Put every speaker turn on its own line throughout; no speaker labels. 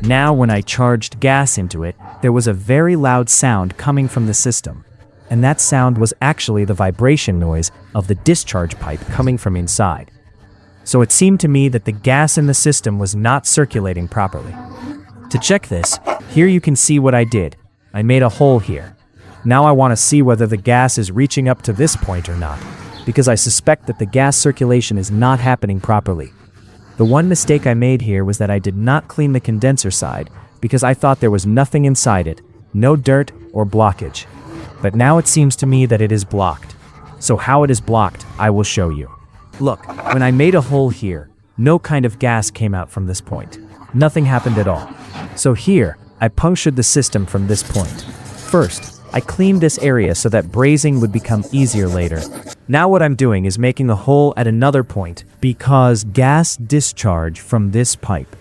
Now when I charged gas into it, there was a very loud sound coming from the system. And that sound was actually the vibration noise of the discharge pipe coming from inside. So it seemed to me that the gas in the system was not circulating properly. To check this, here you can see what I did. I made a hole here. Now I want to see whether the gas is reaching up to this point or not, because I suspect that the gas circulation is not happening properly. The one mistake I made here was that I did not clean the condenser side, because I thought there was nothing inside it, no dirt or blockage. But now it seems to me that it is blocked. So how it is blocked, I will show you. Look, when I made a hole here, no kind of gas came out from this point. Nothing happened at all. So here, I punctured the system from this point. First, I cleaned this area so that brazing would become easier later. Now what I'm doing is making a hole at another point because gas discharge from this pipe.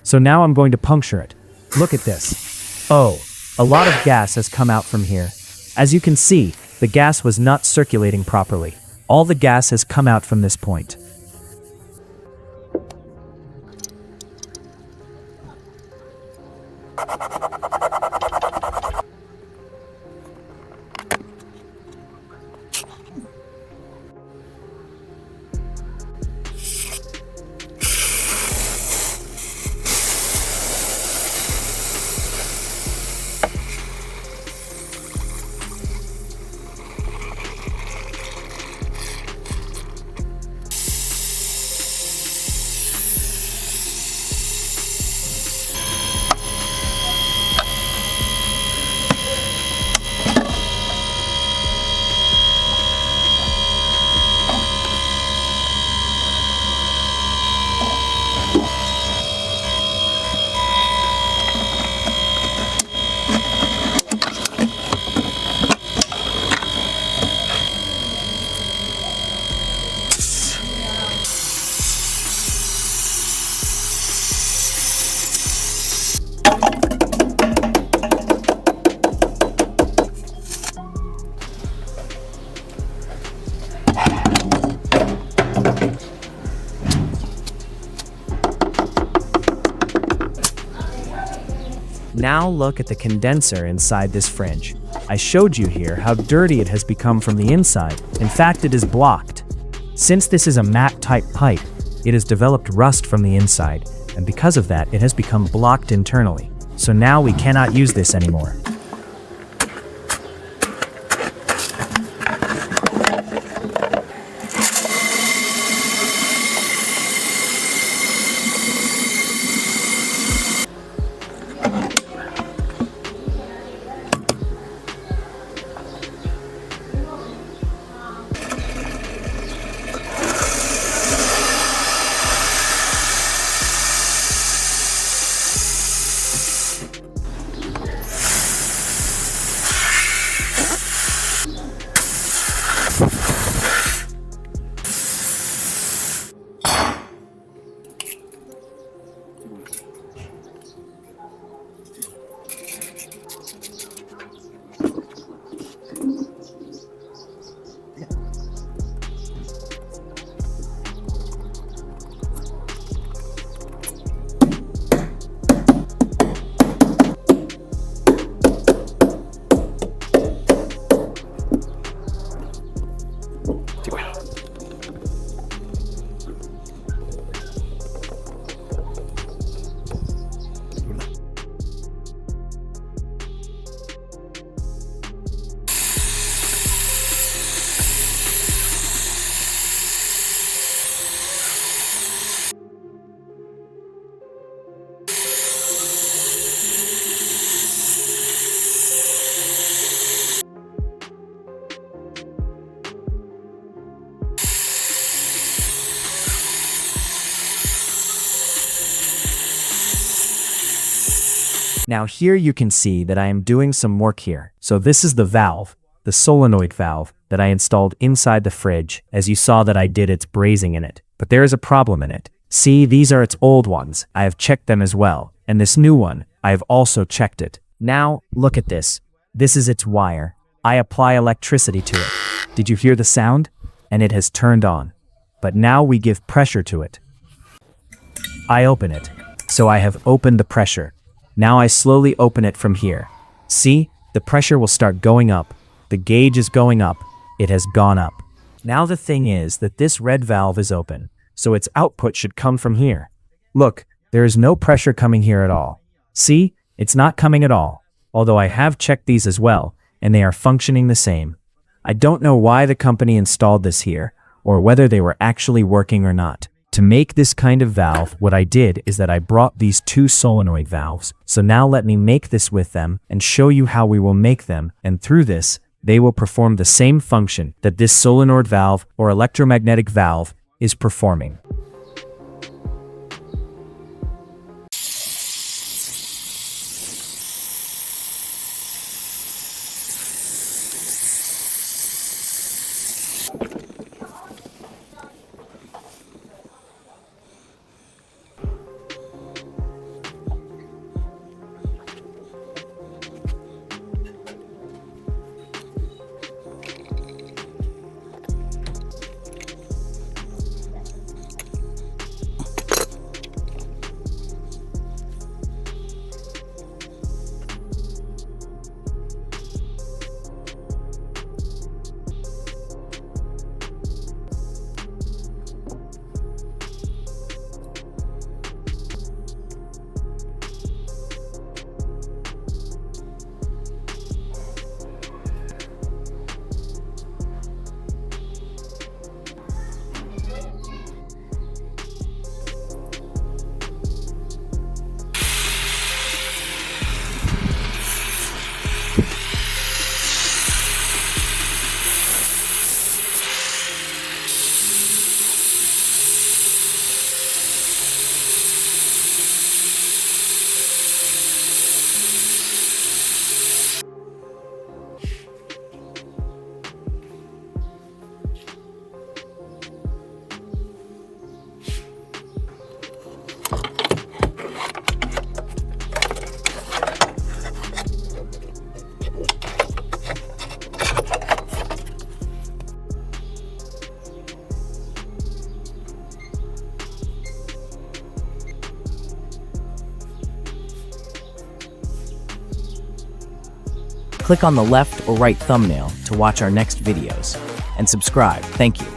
So now I'm going to puncture it. Look at this. Oh, a lot of gas has come out from here. As you can see, the gas was not circulating properly. All the gas has come out from this point. Now look at the condenser inside this fridge. I showed you here how dirty it has become from the inside. In fact, it is blocked. Since this is a matte type pipe, it has developed rust from the inside, and because of that, it has become blocked internally. So now we cannot use this anymore. Now here you can see that I am doing some work here. So this is the valve, the solenoid valve, that I installed inside the fridge, as you saw that I did its brazing in it. But there is a problem in it. See, these are its old ones. I have checked them as well. And this new one, I have also checked it. Now, look at this. This is its wire. I apply electricity to it. Did you hear the sound? And it has turned on. But now we give pressure to it. I open it. So I have opened the pressure. Now I slowly open it from here. See, the pressure will start going up. The gauge is going up. It has gone up. Now the thing is that this red valve is open, so its output should come from here. Look, there is no pressure coming here at all. See, it's not coming at all, although I have checked these as well, and they are functioning the same. I don't know why the company installed this here, or whether they were actually working or not. To make this kind of valve, what I did is that I brought these two solenoid valves. So now let me make this with them and show you how we will make them, and through this, they will perform the same function that this solenoid valve or electromagnetic valve is performing.
Click on the left or right thumbnail to watch our next videos, and subscribe. Thank you.